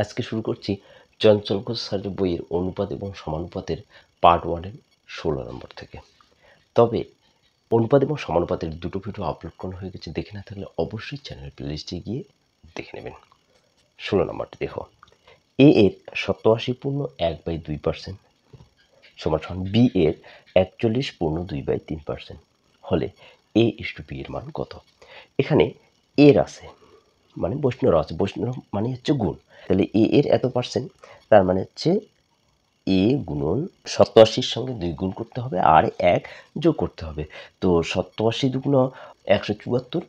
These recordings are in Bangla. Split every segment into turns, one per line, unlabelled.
আজকে শুরু করছি চঞ্চল ঘোষ স্যারের বইয়ের অনুপাত এবং সমানুপাতের পার্ট 1-এর 16 নম্বর থেকে। তবে অনুপাত এবং সমানুপাতের দুটো ভিডিও আপলোড করা হয়ে গেছে, দেখে না থাকলে অবশ্যই চ্যানেলের প্লেলিস্টে গিয়ে দেখে নেবেন। 16 নম্বরটি দেখো, এ এর 87.1/2% সমান সমান বি এর 41.2/3% হলে এ ইস টু বি এর মান কত? এখানে এর আছে মানে বৈষ্ণব আছে, বৈষ্ণব মানে হচ্ছে গুণ। তাহলে এ এর এত পার্সেন্ট, তার মানে হচ্ছে এ গুণন 87-র সঙ্গে 2 গুণ করতে হবে আর 1 যোগ করতে হবে। তো 87 দুগুণ 174,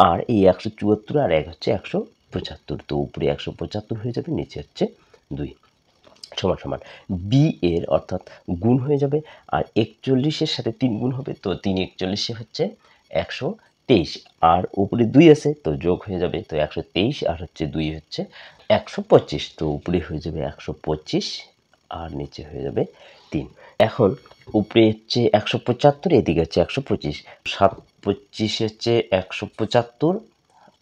আর এই 174 আর 1 হচ্ছে 175। তো উপরে 175 হয়ে যাবে, নিচে হচ্ছে 2 সমান সমান বি এর অর্থাৎ গুণ হয়ে যাবে, আর 41-এর সাথে 3 গুণ হবে, তো 3 41 হচ্ছে 123, আর উপরে 2 আছে তো যোগ হয়ে যাবে, তো 123 আর হচ্ছে 2 হচ্ছে 125, তো উপরে হয়ে যাবে 125 আর নিচে হয়ে যাবে 3। এখন উপরে হচ্ছে 175, এদিকে হচ্ছে 125, 7 25 হচ্ছে 175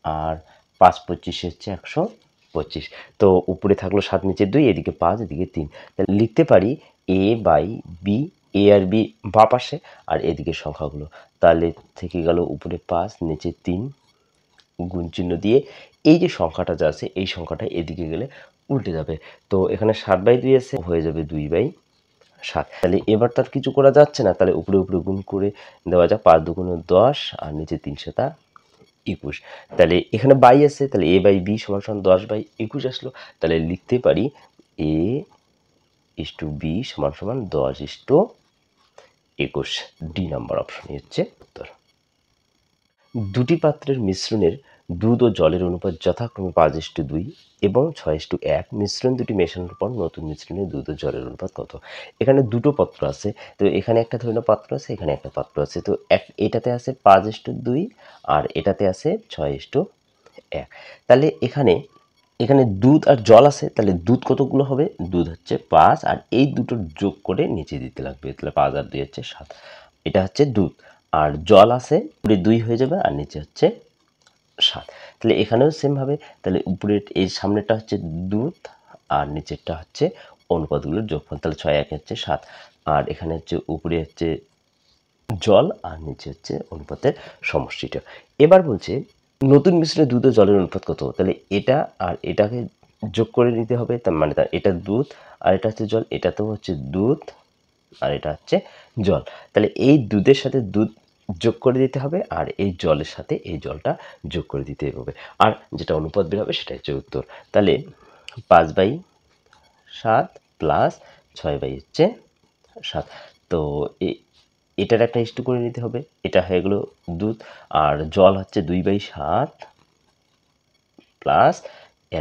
আর 5 25 হচ্ছে 125। তো উপরে থাকলো 7, নিচে 2, এদিকে 5, এদিকে 3। তাহলে লিখতে পারি এ বাই বি, এ আর বি বাঁ পাশে আর এদিকে সংখ্যাগুলো, তাহলে থেকে গেল উপরে 5 নিচে 3, গুণ চিহ্ন দিয়ে এই যে সংখ্যাটা যা আছে এই সংখ্যাটা এদিকে গেলে উল্টে যাবে। তো এখানে 7/2 আছে, হয়ে যাবে 2/7। তাহলে এবার তার কিছু করা যাচ্ছে না, তাহলে উপরে উপরে গুণ করে দেওয়া যাক, 5 দুগুণে 10 আর নিচে 3 7 21। তাহলে এখানে বাই আছে, তাহলে এ বাই বি সমান সমান 10/21 আসলো। তাহলে লিখতে পারি এ ইস টু বি সমান সমান 10:21। ডি নাম্বার অপশন হচ্ছে উত্তর। দুটি পাত্রের মিশ্রণের দুধ ও জলের অনুপাত যথাক্রমে 5:2 এবং 6:1। মিশ্রণ দুটি মেশানোর পর নতুন মিশ্রণে দুধ ও জলের অনুপাত কত? এখানে দুটো পাত্র আছে, তো এখানে একটা ধরে নাও পাত্র আছে, এখানে একটা পাত্র আছে। তো এটাতে আছে 5:2 আর এটাতে আছে 6:1। তাহলে এখানে এখানে দুধ আর জল আছে, তাহলে দুধ কতগুলো হবে? দুধ হচ্ছে 5, আর এই দুটো যোগ করে নিচে দিতে লাগবে, তাহলে 5 আর 2 হচ্ছে 7। এটা হচ্ছে দুধ, আর জল আছে উপরে 2 হয়ে যাবে আর নিচে হচ্ছে 7। তাহলে এখানেও সেম ভাবে, তাহলে উপরে এই সামনেটা হচ্ছে দুধ আর নিচেরটা হচ্ছে অনুপাতগুলোর যোগফল, তাহলে 6 1 হচ্ছে 7, আর এখানে হচ্ছে উপরে হচ্ছে জল আর নিচে হচ্ছে অনুপাতের সমষ্টিটা। এবার বলছে নতুন মিশ্রণে দুধ ও জলের অনুপাত কত? তাহলে এটা আর এটাকে যোগ করে নিতে হবে, তার মানে এটা দুধ আর এটা হচ্ছে জল, এটাতেও হচ্ছে দুধ আর এটা হচ্ছে জল। তাহলে এই দুধের সাথে দুধ যোগ করে দিতে হবে আর এই জলের সাথে এই জলটা যোগ করে দিতে হবে, আর যেটা অনুপাত বের হবে সেটা হচ্ছে উত্তর। তাহলে 5/7 প্লাস 6/7। তো এটার একটা ইস্টু করে নিতে হবে, এটা হয়ে গেলো দুধ, আর জল হচ্ছে 2/7 প্লাস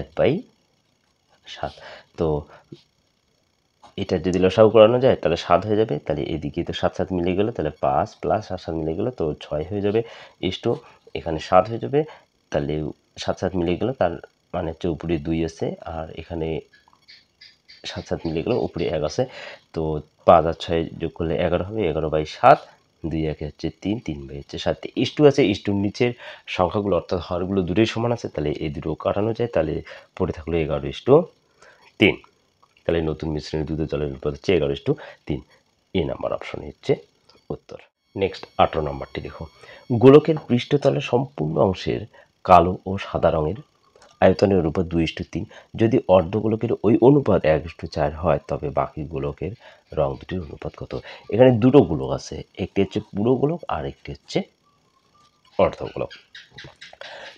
1/7। তো এটা যদি লসাগু করানো যায় তাহলে 7 হয়ে যাবে, তাহলে এদিকে তো 7 7 মিলে গেল, তাহলে 5 প্লাস 7 7 মিলে গেল, তো 6 হয়ে যাবে, ইস্টু এখানে 7 হয়ে যাবে, তাহলে 7 7 মিলে গেল, তার মানে হচ্ছে উপরে 2 আছে আর এখানে 7 7 মিলে গেল, উপরে 1 আছে। তো 5 আর 6 যোগ করলে 11 হবে, 11/7, 2 1 হচ্ছে 3, 3/7। ইস্টু আছে, ইস্টুর নিচের সংখ্যাগুলো অর্থাৎ হরগুলো দুটোই সমান আছে, তাহলে এই দুটো কাটানো যায়, তাহলে পড়ে থাকলো 11:3। তাহলে নতুন মিশ্রণে দুধ ও জলের অনুপাত হচ্ছে 11:3। এ নাম্বার অপশন হচ্ছে উত্তর। নেক্সট 18 নম্বরটি দেখো, গোলকের পৃষ্ঠতলের সম্পূর্ণ অংশের কালো ও সাদা রঙের আয়তনের অনুপাত 2:3। যদি অর্ধগোলকের ওই অনুপাত 1:4 হয় তবে বাকি গোলকের রং দুটির অনুপাত কত? এখানে দুটো গোলক আছে, একটি হচ্ছে পুরো গোলক আর একটি হচ্ছে অর্ধগোলক।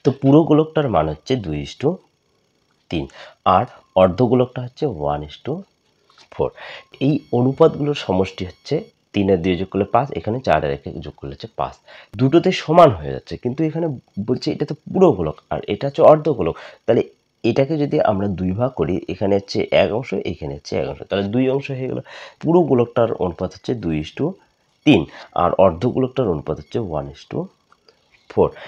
তো পুরো গোলকটার মান হচ্ছে 2:3 আর অর্ধগোলকটা হচ্ছে 1:4। এই অনুপাতগুলোর সমষ্টি হচ্ছে 3 আর 2 যোগ করলে 5, এখানে 4 আর 1 যোগ করলে হচ্ছে 5। দুটোতে সমান হয়ে যাচ্ছে, কিন্তু এখানে বলছে এটা তো পুরো গোলক আর এটা হচ্ছে অর্ধগোলক। তাহলে এটাকে যদি আমরা 2 ভাগ করি, এখানে হচ্ছে 1 অংশ, এখানে হচ্ছে 1 অংশ, তাহলে 2 অংশ হয়ে গেল। পুরো গোলকটার অনুপাত হচ্ছে 2:3 আর অর্ধগোলকটার অনুপাত হচ্ছে 1:4।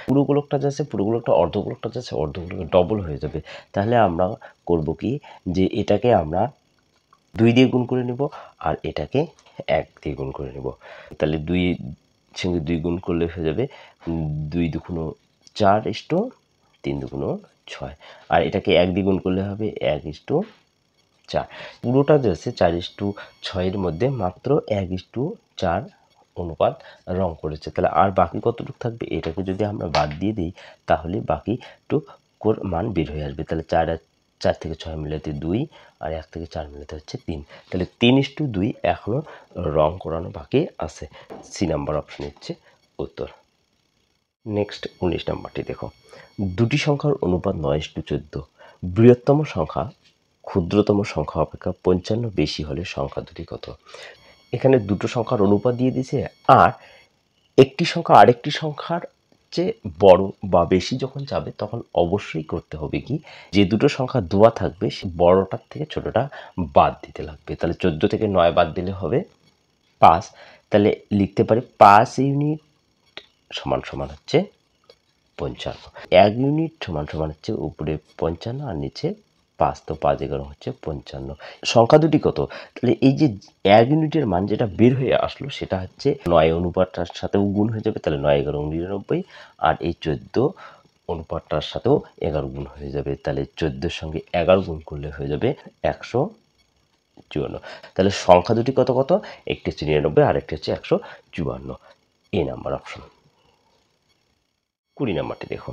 পুরো গোলকটা যাচ্ছে পুরো গোলকটা, অর্ধগোলকটা যাচ্ছে অর্ধগোলকের ডবল হয়ে যাবে। তাহলে আমরা করব কি, যে এটাকে আমরা 2 দিয়ে গুণ করে নেব আর এটাকে 1 দিয়ে গুণ করে নেব। তাহলে 2 সঙ্গে 2 গুণ করলে হয়ে যাবে 2 2 4 3 2 6। আর এটাকে 1 দিয়ে গুণ করলে হবে 1:4। পুরোটা যে আছে 4:6 মধ্যে মাত্র 1:4 অনুপাত রং করেছে। তাহলে আর বাকি কতটুকু থাকবে? এটাকে যদি আমরা বাদ দিয়ে দিই তাহলে বাকিটুকুর মান বের হয়ে আসবে। তাহলে 4 থেকে 6 মিলাতে 2, আর 1 থেকে 4 মিলাতে হচ্ছে 3। তাহলে 3:2 এখনও রং করানো বাকি আছে। সি নাম্বার অপশন হচ্ছে উত্তর। নেক্সট 19 নাম্বারটি দেখো, দুটি সংখ্যার অনুপাত 9:14। বৃহত্তম সংখ্যা ক্ষুদ্রতম সংখ্যা অপেক্ষা 55 বেশি হলে সংখ্যা দুটি কত? এখানে দুটো সংখ্যার অনুপাত দিয়ে দিয়েছে, আর একটি সংখ্যা আরেকটি সংখ্যার চেয়ে বড় বা বেশি যখন যাবে তখন অবশ্যই করতে হবে কি, যে দুটো সংখ্যা দেওয়া থাকবে সে বড়টার থেকে ছোটটা বাদ দিতে লাগবে। তাহলে 14 থেকে 9 বাদ দিলে হবে 5। তাহলে লিখতে পারি 5 ইউনিট সমান সমান হচ্ছে 55। 1 ইউনিট সমান সমান হচ্ছে উপরে 55 আর নিচে 5, তো 5 11 হচ্ছে 55। সংখ্যা দুটি কত? তাহলে এই যে 1 ইউনিটের মান যেটা বের হয়ে আসলো সেটা হচ্ছে 9 অনুপাতটার সাথেও গুণ হয়ে যাবে, তাহলে 9 11 99। আর এই 14 অনুপাতটার সাথেও 11 গুণ হয়ে যাবে, তাহলে 14 সঙ্গে 11 গুণ করলে হয়ে যাবে 154। তাহলে সংখ্যা দুটি কত কত? একটি হচ্ছে 99 আর একটি হচ্ছে 154। এ নাম্বার অপশন। 20 নাম্বারটি দেখো,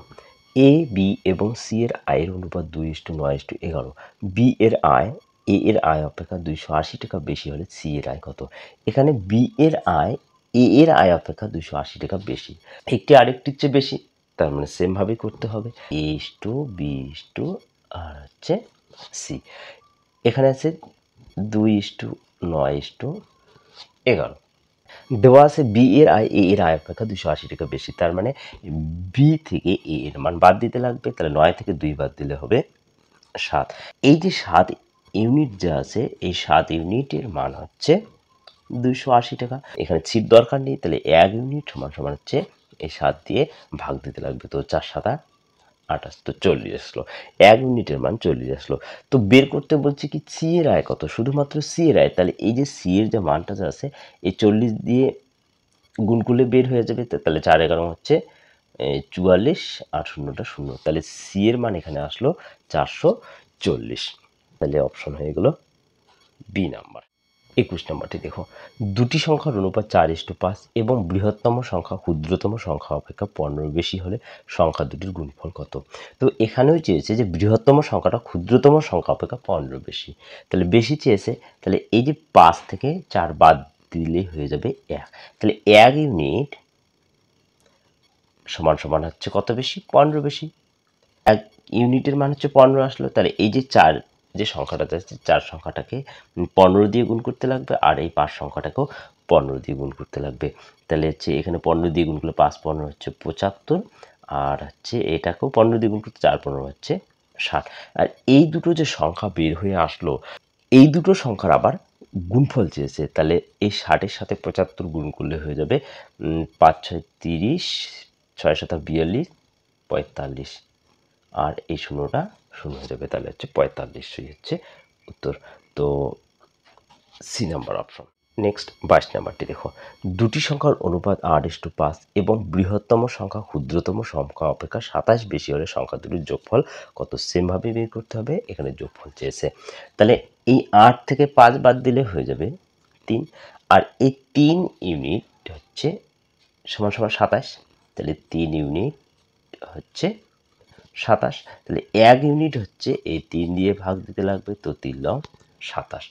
এ বি এবং সি এর আয়ের অনুপাত 2:9:11। বি এর আয় এ এর আয় অপেক্ষা 280 টাকা বেশি হলে সি এর আয় কত? এখানে বি এর আয় এ এর আয় অপেক্ষা 280 টাকা বেশি, একটি আরেকটির চেয়ে বেশি, তার মানে সেম ভাবেই করতে হবে। এ ইস্টু বি ইস্টু আর হচ্ছে সি। এখানে আছে 2:9:11। দেওয়া আছে বি এর আয় এ এর আয় অপেক্ষা 280 টাকা বেশি, তার মানে বি থেকে এ এর মান বাদ দিতে লাগবে। তাহলে 9 থেকে 2 বাদ দিলে হবে 7। এই যে 7 ইউনিট যা আছে এই 7 ইউনিটের মান হচ্ছে 280 টাকা। এখানে ছিট দরকার নেই, তাহলে 1 ইউনিট সমান সমান হচ্ছে এই 7 দিয়ে ভাগ দিতে লাগবে, তো 4 7 28, তো 40 আসলো। 1 ইউনিটের মান 40 আসলো। তো বের করতে বলছে কি সি এর আয় কত? শুধুমাত্র সি এর আয়। তাহলে এই যে সি এর যে মানটা যা আছে এই 40 দিয়ে গুণ করলে বের হয়ে যাবে। তাহলে 4 11 হচ্ছে 44 আর শূন্যটা 0, তাহলে সি এর মান এখানে আসলো 440। তাহলে অপশন হয়ে গেল বি নাম্বার। 21 নাম্বারটি দেখো, দুটি সংখ্যার অনুপাত 4:5 এবং বৃহত্তম সংখ্যা ক্ষুদ্রতম সংখ্যা অপেক্ষা 15 বেশি হলে সংখ্যা দুটির গুণফল কত? তো এখানেও চেয়েছে যে বৃহত্তম সংখ্যাটা ক্ষুদ্রতম সংখ্যা অপেক্ষা 15 বেশি, তাহলে বেশি চেয়েছে। তাহলে এই যে 5 থেকে 4 বাদ দিলে হয়ে যাবে 1। তাহলে 1 ইউনিট সমান সমান হচ্ছে কত বেশি? 15 বেশি। 1 ইউনিটের মান হচ্ছে 15 আসলো, তাহলে এই যে 4 যে সংখ্যাটা আছে 4 সংখ্যাটাকে 15 দিয়ে গুণ করতে লাগবে, আর এই 5 সংখ্যাটাকেও 15 দিয়ে গুণ করতে লাগবে। তাহলে হচ্ছে এখানে 15 দিয়ে গুণ করলে 5 15 হচ্ছে 75, আর হচ্ছে এটাকেও 15 দিয়ে গুণ করতে 4 15 হচ্ছে 60। আর এই দুটো যে সংখ্যা বের হয়ে আসলো এই দুটো সংখ্যার আবার গুণফল চেয়েছে, তাহলে এই 60-এর সাথে 75 গুণ করলে হয়ে যাবে 5 6 30, 6 7 42, 45, আর এই শূন্যটা শূন্য হয়ে যাবে, তাহলে হচ্ছে 45 হচ্ছে উত্তর। তো সি নাম্বার অপশন। নেক্সট 22 নাম্বারটি দেখো, দুটি সংখ্যার অনুপাত 8:5 এবং বৃহত্তম সংখ্যা ক্ষুদ্রতম সংখ্যা অপেক্ষা 27 বেশি হলে সংখ্যা দুটির যোগফল কত? সেমভাবে বের করতে হবে, এখানে যোগফল চেয়েছে। তাহলে এই 8 থেকে 5 বাদ দিলে হয়ে যাবে 3, আর এই 3 ইউনিট হচ্ছে সমান সমান 27, তাহলে 3 ইউনিট হচ্ছে 27। তাহলে 1 ইউনিট হচ্ছে এই 3 দিয়ে ভাগ দিতে লাগবে, তো 3 লং 27।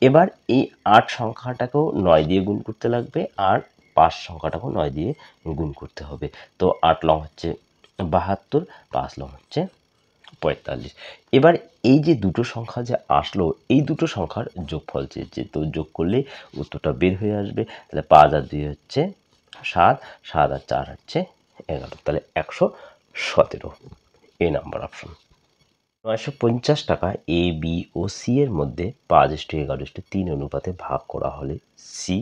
এবার এই 8 সংখ্যাটাকেও 9 দিয়ে গুণ করতে লাগবে, আর 5 সংখ্যাটাকেও 9 দিয়ে গুণ করতে হবে। তো 8 লং হচ্ছে 72, 5 লং হচ্ছে 45। এবার এই যে দুটো সংখ্যা যে আসলো এই দুটো সংখ্যার যোগফল চেয়েছে, তো যোগ করলে উত্তরটা বের হয়ে আসবে। তাহলে 5 আর 2 হচ্ছে 7, 7 আর 4 হচ্ছে 11, তাহলে 117। এ নাম্বার অপশন। 950 টাকা এ বি ও সি এর মধ্যে 5:11:3 অনুপাতে ভাগ করা হলে সি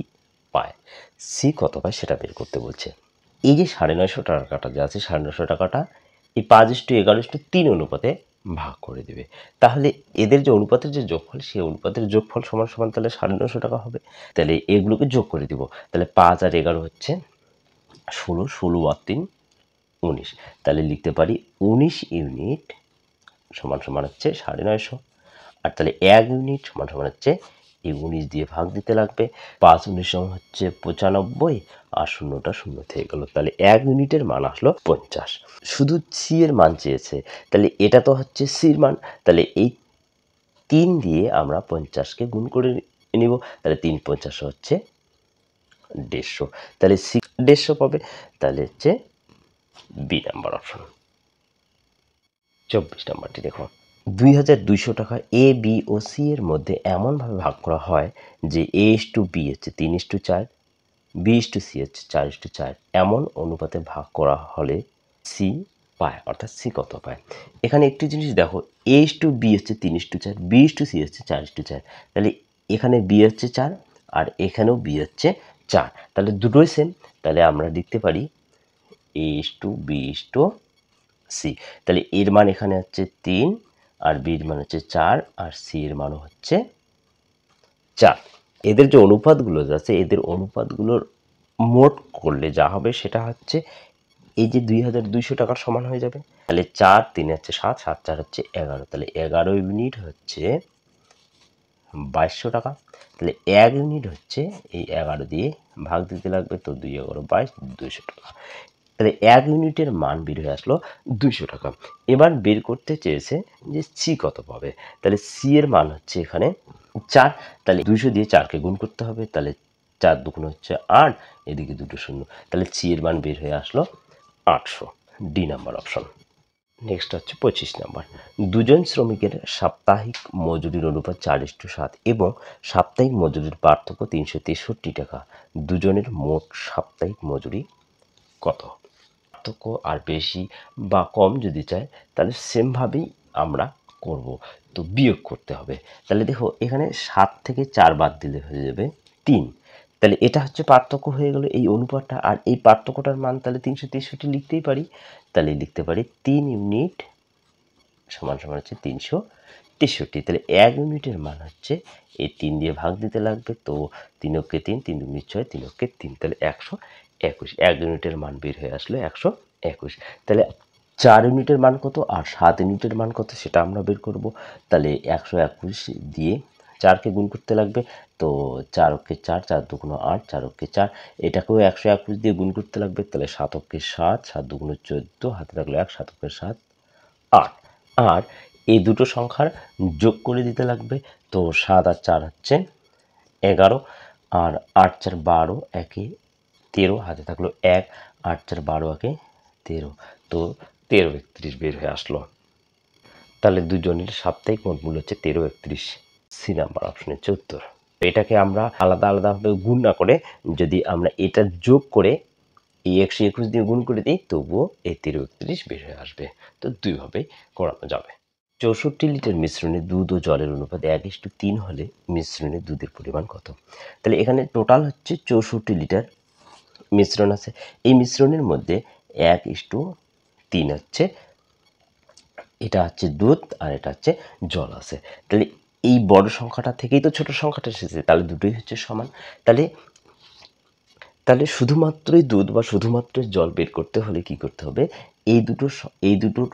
পায়। সি কত পায় সেটা বের করতে বলছে। এই যে 950 টাকাটা যে আছে 950 টাকাটা এই 5:11:3 অনুপাতে ভাগ করে দেবে। তাহলে এদের যে অনুপাতের যে যোগফল সেই অনুপাতের যোগফল সমান সমান তাহলে 950 টাকা হবে। তাহলে এগুলোকে যোগ করে দিব। তাহলে 5 আর 11 হচ্ছে 16, 16 আর 3 19। তাহলে লিখতে পারি 19 ইউনিট সমান সমান হচ্ছে 950। আর তাহলে 1 ইউনিট সমান সমান হচ্ছে এই 19 দিয়ে ভাগ দিতে লাগবে। 5 19 সমান হচ্ছে 95, আর শূন্যটা শূন্য থেকে গেল। তাহলে 1 ইউনিটের মান আসলো 50। শুধু সি এর মান চেয়েছে, তাহলে এটা তো হচ্ছে সির মান। তাহলে এই 3 দিয়ে আমরা 50কে গুণ করে নিব। তাহলে 3 50 হচ্ছে 150। তাহলে সি 150 পাবে। তাহলে হচ্ছে বি নাম্বার অপশন। 24 নাম্বারটি দেখো, 2200 টাকা এ বি ও সি এর মধ্যে এমনভাবে ভাগ করা হয় যে এ ইস টু বি হচ্ছে 3:4, বি ইস টু সি হচ্ছে 4:4, এমন অনুপাতে ভাগ করা হলে সি পায়, অর্থাৎ সি কত পায়। এখানে একটি জিনিস দেখো, এ ইস টু বি হচ্ছে 3:4, বি ইস টু সি হচ্ছে 4:4। তাহলে এখানে বি হচ্ছে 4 আর এখানেও বি হচ্ছে 4, তাহলে দুটোই সেম। তাহলে আমরা লিখতে পারি A is to B is to C. তাহলে এর মান এখানে হচ্ছে 3 আর বির মান হচ্ছে 4 আর সি এর মানও হচ্ছে 4। এদের যে অনুপাতগুলো আছে, এদের অনুপাতগুলোর মোট করলে যা হবে সেটা হচ্ছে এই যে 2200 টাকার সমান হয়ে যাবে। তাহলে 4 3 হচ্ছে 7, 7 4 হচ্ছে 11। তাহলে 11 ইউনিট হচ্ছে 2200 টাকা। তাহলে 1 ইউনিট হচ্ছে এই 11 দিয়ে ভাগ দিতে লাগবে। তো 2 11 22, 200 টাকা। তাহলে 1 ইউনিটের মান বের হয়ে আসলো 200 টাকা। এবার বের করতে চেয়েছে যে সি কত পাবে। তাহলে সি এর মান হচ্ছে এখানে 4। তাহলে 200 দিয়ে 4কে গুণ করতে হবে। তাহলে 4 দুগুণ হচ্ছে 8, এদিকে দুটো শূন্য। তাহলে সি এর মান বের হয়ে আসলো 800, ডি নাম্বার অপশন। নেক্সট হচ্ছে 25 নাম্বার, দুজন শ্রমিকের সাপ্তাহিক মজুরির অনুপাত 4:7 এবং সাপ্তাহিক মজুরির পার্থক্য 363 টাকা। দুজনের মোট সাপ্তাহিক মজুরি কত? পার্থক্য আর বেশি বা কম যদি চাই তাহলে সেমভাবেই আমরা করব। তো বিয়োগ করতে হবে। তাহলে দেখো এখানে 7 থেকে 4 বাদ দিলে হয়ে যাবে 3। তাহলে এটা হচ্ছে পার্থক্য হয়ে গেল এই অনুপাতটা। আর এই পার্থক্যটার মান তাহলে 363 লিখতেই পারি। তাহলে লিখতে পারি 3 ইউনিট সমান সমান হচ্ছে 363। তাহলে 1 ইউনিটের মান হচ্ছে এই 3 দিয়ে ভাগ দিতে লাগবে। তো 3 অক্ষে 3, 3 দুগুণে 6, 3 অক্ষে 3, তাহলে 121। 1 ইউনিটের মান বের হয়ে আসলো 121। তাহলে 4 ইউনিটের মান কত আর 7 ইউনিটের মান কত সেটা আমরা বের করব। তাহলে 121 দিয়ে 4কে গুণ করতে লাগবে। তো 4 অক্ষে 4, 4 দুগুণ 8, 4 অক্ষে 4, এটাকেও 121 দিয়ে গুণ করতে লাগবে। তাহলে 7 অক্ষে 7, 7 দুগুণ 14, হাতে থাকলো 1, 7 অক্ষে 7, 8। আর এই দুটো সংখ্যার যোগ করে দিতে লাগবে। তো 7 আর 4 হচ্ছে 11, আর 8 4 12, একে 13, হাতে থাকলো 1, 8 4 12, একে 13। তো 13 31 বের হয়ে আসলো। তাহলে দুজনের সাপ্তাহিক মোট মূল্য হচ্ছে 13 31, সি নাম্বার অপশন হচ্ছে উত্তর। এটাকে আমরা আলাদা আলাদাভাবে গুণ না করে যদি আমরা এটা যোগ করে এই 121 দিয়ে গুণ করে দিই তবুও এই 13 31 বের হয়ে আসবে। তো দুইভাবেই করানো যাবে। 64 লিটার মিশ্রণে দুধ ও জলের অনুপাত 1:3 হলে মিশ্রণে দুধের পরিমাণ কত? তাহলে এখানে টোটাল হচ্ছে 64 লিটার মিশ্রণ আছে। এই মিশ্রণের মধ্যে 1:3 হচ্ছে, এটা হচ্ছে দুধ আর এটা হচ্ছে জল আছে। তাহলে এই বড় সংখ্যাটা থেকেই তো ছোট সংখ্যাটা এসেছে, তাহলে দুটোই হচ্ছে সমান। তাহলে তাহলে শুধুমাত্রই দুধ বা শুধুমাত্র জল বের করতে হলে কি করতে হবে? এই দুটোর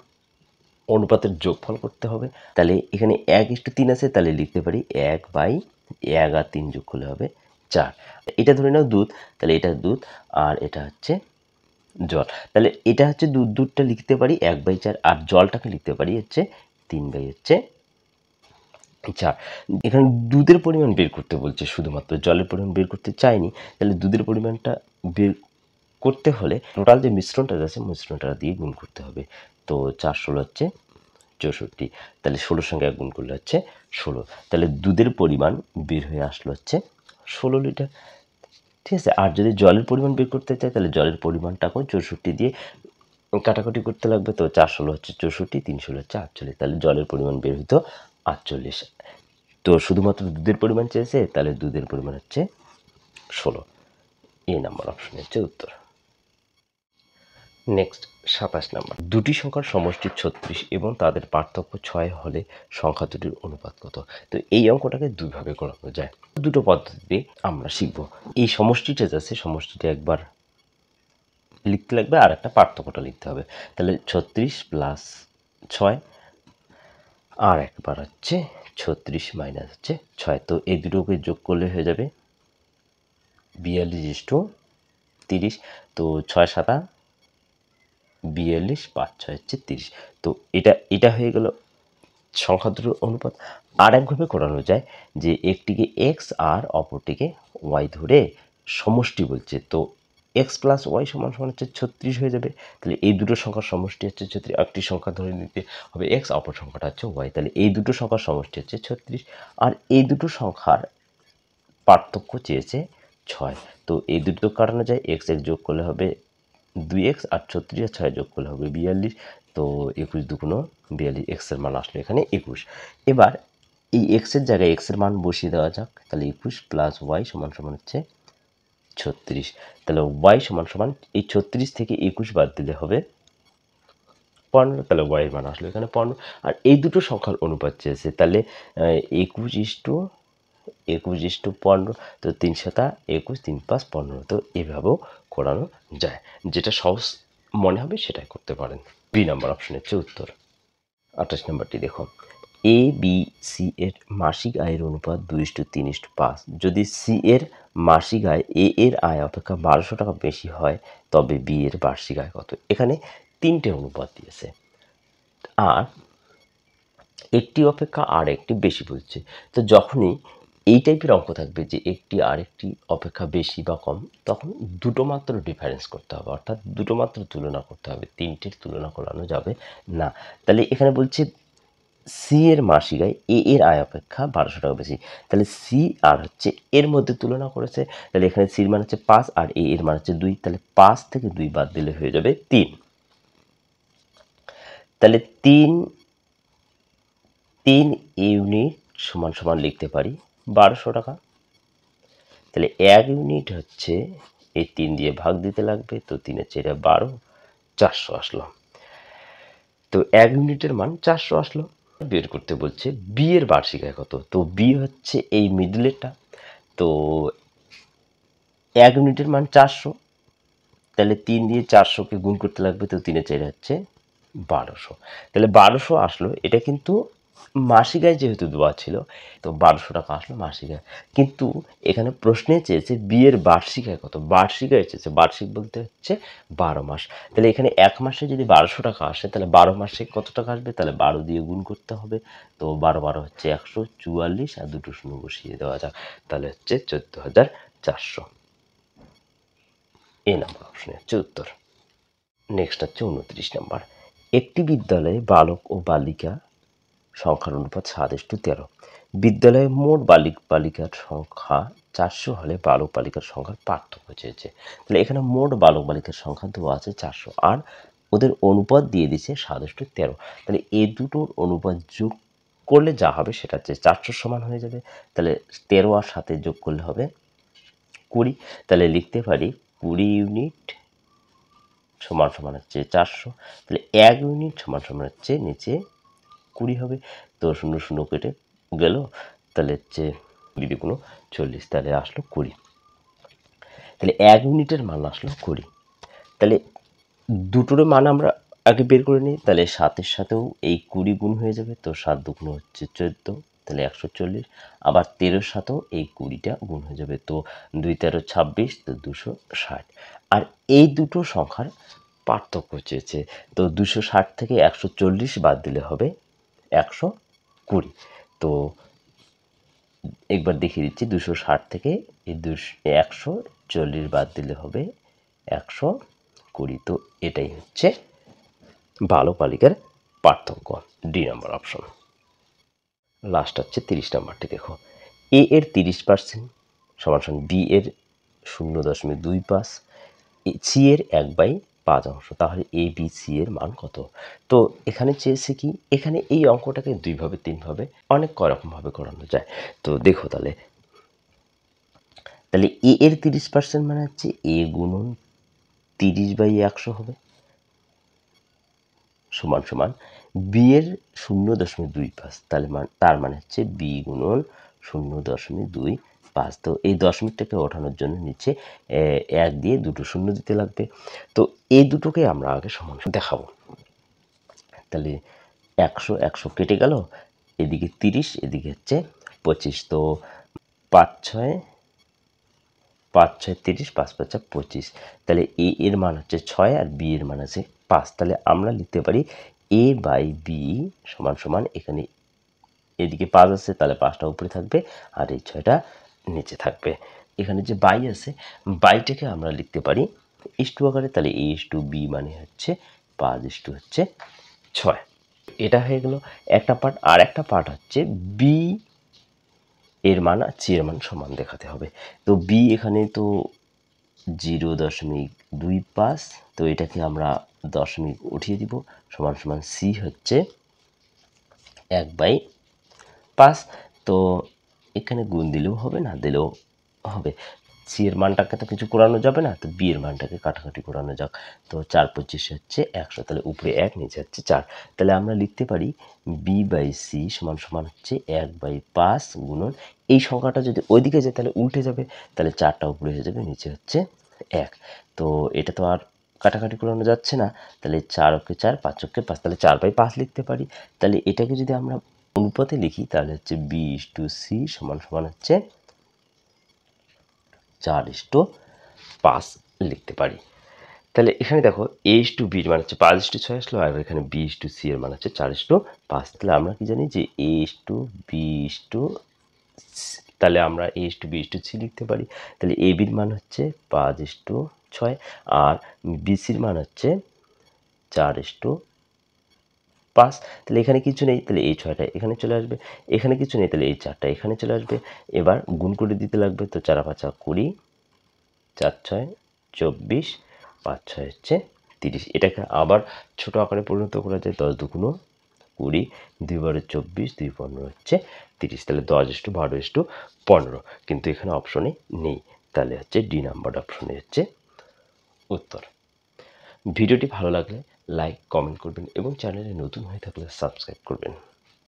অনুপাতের যোগফল করতে হবে। তাহলে এখানে 1:3 আছে, তাহলে লিখতে পারি 1/1 আর 3 যোগ করলে হবে 4। এটা ধরে নাও দুধ, তাহলে এটা দুধ আর এটা হচ্ছে জল। তাহলে এটা হচ্ছে দুধটা লিখতে পারি 1/4 আর জলটাকে লিখতে পারি হচ্ছে 3/4। এখানে দুধের পরিমাণ বের করতে বলছে, শুধুমাত্র জলের পরিমাণ বের করতে চাইনি। তাহলে দুধের পরিমাণটা বের করতে হলে টোটাল যে মিশ্রণটা আছে মিশ্রণটা দিয়ে গুণ করতে হবে। তো 4 16 হচ্ছে 64। তাহলে 16 সঙ্গে 1 গুণ করলে হচ্ছে 16। তাহলে দুধের পরিমাণ বের হয়ে আসলো হচ্ছে 16 লিটার। ঠিক আছে। আর যদি জলের পরিমাণ বের করতে চাই তাহলে জলের পরিমাণটাকেও 64 দিয়ে কাটাকুটি করতে লাগবে। তো 4 16 হচ্ছে 64, 3 16 হচ্ছে 48। তাহলে জলের পরিমাণ বের হইতো 48। তো শুধুমাত্র দুধের পরিমাণ চেয়েছে, তাহলে দুধের পরিমাণ হচ্ছে 16। এই নাম্বার অপশন হচ্ছে উত্তর। নেক্সট 27 নাম্বার, দুটি সংখ্যার সমষ্টি 36 এবং তাদের পার্থক্য 6 হলে সংখ্যা দুটির অনুপাত কত? তো এই অঙ্কটাকে দুইভাবে করানো যায়, দুটো পদ্ধতি আমরা শিখব। এই সমষ্টিটা আছে, সমষ্টিটা একবার লিখতে লাগবে আর একটা পার্থক্যটা লিখতে হবে। তাহলে 36 + 6 আর একবার হচ্ছে 36 মাইনাস হচ্ছে 6, তো এই দুটোকে যোগ করলে হয়ে যাবে 42:30। তো 6 7 42, 5 6 হচ্ছে 30। তো এটা হয়ে গেল সংখ্যা দুটোর অনুপাত। আর একভাবে করানো যায় যে একটিকে এক্স আর অপরটিকে ওয়াই ধরে সমষ্টি বলছে, তো এক্স প্লাস ওয়াই সমান সমান হচ্ছে 36 হয়ে যাবে। তাহলে এই দুটো সংখ্যার সমষ্টি হচ্ছে 36, একটি সংখ্যা ধরে নিতে হবে এক্স, অপর সংখ্যাটা হচ্ছে ওয়াই, তাহলে এই দুটো সংখ্যার সমষ্টি হচ্ছে 36। আর এই দুটো সংখ্যার পার্থক্য চেয়েছে 6, তো এই দুটো কাটানো যায়, এক্স এক্স যোগ করলে হবে 2x, আর 36 আর 6 যোগ করলে হবে 42, তো 21 দুগুণ 42, এক্সের মান আসলো এখানে 21। এবার এই এক্সের জায়গায় এক্সের মান বসিয়ে দেওয়া যাক, তাহলে 21 প্লাস ওয়াই সমান সমান হচ্ছে 36। তাহলে ওয়াই সমান সমান এই 36 থেকে 21 বাদ দিলে হবে 15, তাহলে ওয়াইয়ের মান আসলো এখানে 15। আর এই দুটো সংখ্যার অনুপাত চেয়েছে, তাহলে 21:15, তো 3 7 21, 3 5 15, তো এভাবেও করানো যায়। যেটা সহজ মনে হবে সেটাই করতে পারেন। বি নাম্বার অপশন হচ্ছে উত্তর। 28 নম্বরটি দেখো, এ বি সি এর মাসিক আয়ের অনুপাত 2:3:5। যদি সি এর মাসিক আয় এ এর আয় অপেক্ষা 1200 টাকা বেশি হয়, তবে বি এর বার্ষিক আয় কত? এখানে 3টে অনুপাত দিয়েছে, আর একটি অপেক্ষা আর একটি বেশি বলছে। তো যখনই এই টাইপের অঙ্ক থাকবে যে একটি আর একটি অপেক্ষা বেশি বা কম, তখন দুটো মাত্র ডিফারেন্স করতে হবে, অর্থাৎ দুটো মাত্র তুলনা করতে হবে, তিনটের তুলনা করানো যাবে না। তাহলে এখানে বলছে সি এর মাসিক আয় এ এর আয় অপেক্ষা 1200 টাকা বেশি, তাহলে সি আর হচ্ছে এর মধ্যে তুলনা করেছে, তাহলে এখানে সির মান হচ্ছে 5 আর এ এর মান হচ্ছে 2, তাহলে 5 থেকে 2 বাদ দিলে হয়ে যাবে 3। তাহলে 3 ইউনিট সমান সমান লিখতে পারি 1200 টাকা। তাহলে 1 ইউনিট হচ্ছে এই 3 দিয়ে ভাগ দিতে লাগবে, তো 3 এর 4 12, 400 আসলো। তো 1 ইউনিটের মান 400 আসলো। বের করতে বলছে বি এর বার্ষিক আয় কত, তো বি হচ্ছে এই মিডলেরটা, তো 1 ইউনিটের মান 400, তাহলে 3 দিয়ে 400কে গুণ করতে লাগবে, তো 3 এর 4 হচ্ছে 1200, তাহলে 1200 আসলো। এটা কিন্তু মাসিক আয় যেহেতু দেওয়া ছিল, তো 1200 টাকা আসলো মাসিক আয়। কিন্তু এখানে প্রশ্নে চেয়েছে বি এর বার্ষিক আয় কত, বার্ষিক আয় চেয়েছে, বার্ষিক বলতে হচ্ছে 12 মাস। তাহলে এখানে এক মাসে যদি 1200 টাকা আসে, তাহলে 12 মাসে কত টাকা আসবে, তাহলে 12 দিয়ে গুণ করতে হবে, তো 12 12 হচ্ছে 144, আর দুটো শূন্য বসিয়ে দেওয়া যাক, তাহলে হচ্ছে 14,400। এ নাম্বার অপশনে হচ্ছে উত্তর। নেক্সট হচ্ছে 29 নাম্বার, একটি বিদ্যালয়ে বালক ও বালিকা সংখ্যার অনুপাত 7:13। বিদ্যালয়ে মোট বালক বালিকার সংখ্যা 400 হলে বালক বালিকার সংখ্যার পার্থক্য চেয়েছে। তাহলে এখানে মোট বালক বালিকার সংখ্যা দেওয়া আছে 400, আর ওদের অনুপাত দিয়ে দিচ্ছে 7:13। তাহলে এই দুটোর অনুপাত যোগ করলে যা হবে সেটা হচ্ছে 400 সমান হয়ে যাবে, তাহলে 13 আর 7 যোগ করলে হবে 20। তাহলে লিখতে পারি 20 ইউনিট সমান সমান হচ্ছে 400, তাহলে 1 ইউনিট সমান সমান হচ্ছে নিচে 20 হবে, তো 0 0 কেটে গেল, তাহলে হচ্ছে 20 দিয়ে কোনো 40, তাহলে আসলো 20। তাহলে 1 ইউনিটের মান আসলো 20। তাহলে দুটোর মান আমরা আগে বের করে নিই, তাহলে 7-এর সাথেও এই 20 গুণ হয়ে যাবে, তো 7 দুগুণ হচ্ছে 14, তাহলে 140, আবার 13-এর সাথেও এই 20টা গুণ হয়ে যাবে, তো 2 13 26, তো 260। আর এই দুটো সংখ্যার পার্থক্য চেয়েছে, তো 260 থেকে 140 বাদ দিলে হবে 120। তো একবার দেখিয়ে দিচ্ছি, 260 থেকে এই 140 বাদ দিলে হবে 120, তো এটাই হচ্ছে বালক বালিকার পার্থক্য। D number option. লাস্ট হচ্ছে 30 নাম্বারটি দেখো, এ এর 30% সমান সমান বি এর 0.25, সি এর 1/5 অংশ, তাহলে এ বি সি এর মান কত? তো এখানে চেয়েছে কি, এখানে এই অঙ্কটাকে 2 ভাবে 3 ভাবে অনেক কয়রকম ভাবে করানো যায়। তো দেখো তাহলে এ এর 30% মানে হচ্ছে এ গুণন 30/100 হবে, সমান সমান বি এর 0.25, তাহলে তার মানে হচ্ছে বি গুণন 0.25। তো এই দশমিকটাকে ওঠানোর জন্য নিচে 1 দিয়ে দুটো শূন্য দিতে লাগবে, তো এই দুটোকে আমরা আগে সমান দেখাবো। তাহলে 100 100 কেটে গেল, এদিকে 30, এদিকে হচ্ছে 25। তো 5 6 5 6 30, 5 5 25। তাহলে এ এর মান হচ্ছে 6 আর বি এর মান আছে 5। তাহলে আমরা লিখতে পারি এ বাই বি সমান সমান, এখানে এদিকে 5 আছে তাহলে 5টা উপরে থাকবে আর এই 6টা নিচে থাকবে। এখানে যে বাই আছে, বাইটাকে আমরা লিখতে পারি ইস্টু আকারে। তাহলে এ ইস্টু বি মানে হচ্ছে 5 ইস্টু হচ্ছে 6। এটা হয়ে গেল একটা পার্ট। আর একটা পার্ট হচ্ছে বি এর মান আর সি এর মান সমান দেখাতে হবে। তো বি এখানে তো 0.25, তো এটাকে আমরা দশমিক উঠিয়ে দিব, সমান সমান সি হচ্ছে 1/5। তো এখানে গুণ দিলেও হবে, না দিলেও হবে। সি এর মানটাকে তো কিছু করানো যাবে না, তো বি এর মানটাকে কাটাকাটি করানো যাক। তো 4 25 হচ্ছে 100, তাহলে উপরে 1 নিচে হচ্ছে 4। তাহলে আমরা লিখতে পারি বি বাই সি সমান সমান হচ্ছে 1/5 গুণন এই সংখ্যাটা যদি ওইদিকে যায় তাহলে উল্টে যাবে, তাহলে 4টা উপরে হয়ে যাবে, নিচে হচ্ছে 1। তো এটা তো আর কাটাকাটি করানো যাচ্ছে না, তাহলে 4 ওকে 4, 5 ওকে 5, তাহলে 4/5 লিখতে পারি। তাহলে এটাকে যদি আমরা অনুপাতে লিখি তাহলে হচ্ছে বি ইস্টু সি সমান সমান হচ্ছে 4:5 লিখতে পারি। তাহলে এখানে দেখো এ ইস্টু বির মান হচ্ছে 5:6 আসলো, আর এখানে বি ইস্টু সি এর মান হচ্ছে 4:5। তাহলে আমরা কি জানি যে এ ইস্টু বি ইস্টু, তাহলে আমরা এ ইস্টু বি ইস্টু সি লিখতে পারি। তাহলে এ বির মান হচ্ছে 5:6 আর বি সির মান হচ্ছে 4:5। তাহলে এখানে কিছু নেই, তাহলে এই 6টা এখানে চলে আসবে। এখানে কিছু নেই, তাহলে এই 4টা এখানে চলে আসবে। এবার গুণ করে দিতে লাগবে। তো 4 5 20, 4 6 24, 5 6 হচ্ছে 30। এটাকে আবার ছোট আকারে পরিণত করা যায়, 10 2 20, 2 12 24, 2 15 হচ্ছে 30। তাহলে 10:12:15, কিন্তু এখানে অপশনে নেই, তাহলে হচ্ছে ডি নাম্বার অপশনে হচ্ছে উত্তর। ভিডিওটি ভালো লাগলে লাইক কমেন্ট করবেন এবং চ্যানেলে নতুন হয়ে থাকলে সাবস্ক্রাইব করবেন।